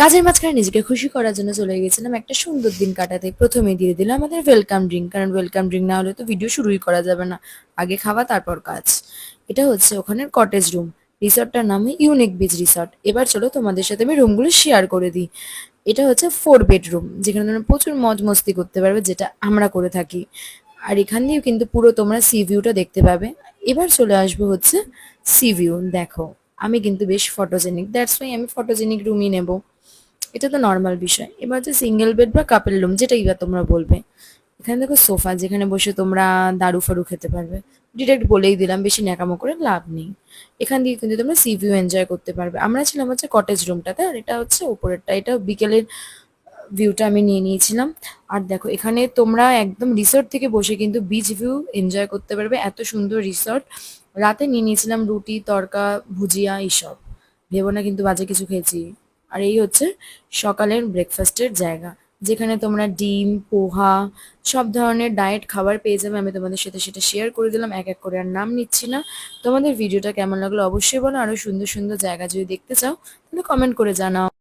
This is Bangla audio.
কাজের মাঝখানে নিজেকে খুশি করার জন্য চলে গেছিলাম একটা সুন্দর দিন কাটাতে। প্রথমেই দিয়ে দিলাম আমাদের ওয়েলকাম ড্রিঙ্ক, কারণ ওয়েলকাম ড্রিঙ্ক না হলে তো ভিডিও শুরুই করা যাবে না। আগে খাওয়া তারপর কাজ। এটা হচ্ছে ওখানের কটেজ রুম। রিসর্টটার নাম ইউনিক বিচ রিসর্ট। এবার চলো তোমাদের সাথে আমি রুমগুলো শেয়ার করে দিই। এটা হচ্ছে 4 বেডরুম, যেখানে তোমরা প্রচুর মজ মস্তি করতে পারবে, যেটা আমরা করে থাকি। আর এখান দিয়েও কিন্তু পুরো তোমরা সি ভিউটা দেখতে পাবে। এবার চলে আসবো হচ্ছে সি ভিউ। দেখো, আমি কিন্তু বেশ ফটোজেনিক, দ্যাটস ওয়াই আমি ফটোজেনিক রুমই নেব। এটা তো নর্মাল বিষয়। এবার হচ্ছে সিঙ্গেল বেড বা কাপল রুম, যেটাই বা তোমরা বলবে। এখানে দেখো সোফা, যেখানে বসে তোমরা দারু ফারু খেতে পারবে। ডিরেক্ট বলেই দিলাম, বেশি ন্যাকামো করে লাভ নেই। এখান দিয়ে কিন্তু তোমরা সি ভিউ এনজয় করতে পারবে। আমরা ছিলাম হচ্ছে কটেজ রুমটাতে, আর এটা হচ্ছে উপরেরটা। এটা বিকেলের ভিউটা আমি নিয়ে নিয়েছিলাম। আর দেখো, এখানে তোমরা একদম রিসর্ট থেকে বসে কিন্তু বিচ ভিউ এনজয় করতে পারবে। এত সুন্দর রিসর্ট। রাতে নিয়ে নিয়েছিলাম রুটি, তড়কা, ভুজিয়া এইসব। ভেবো না কিন্তু বাজে কিছু খেয়েছি। আর এই হচ্ছে সকালের ব্রেকফাস্টের জায়গা, যেখানে তোমরা ডিম, পোহা, সব ধরনের ডায়েট খাবার পেয়ে যাবে। আমি তোমাদের সাথে সেটা শেয়ার করে দিলাম এক এক করে, আর নাম নিচ্ছি না। তোমাদের ভিডিওটা কেমন লাগলো অবশ্যই বলো। আরো সুন্দর সুন্দর জায়গা যদি দেখতে চাও তাহলে কমেন্ট করে জানাও।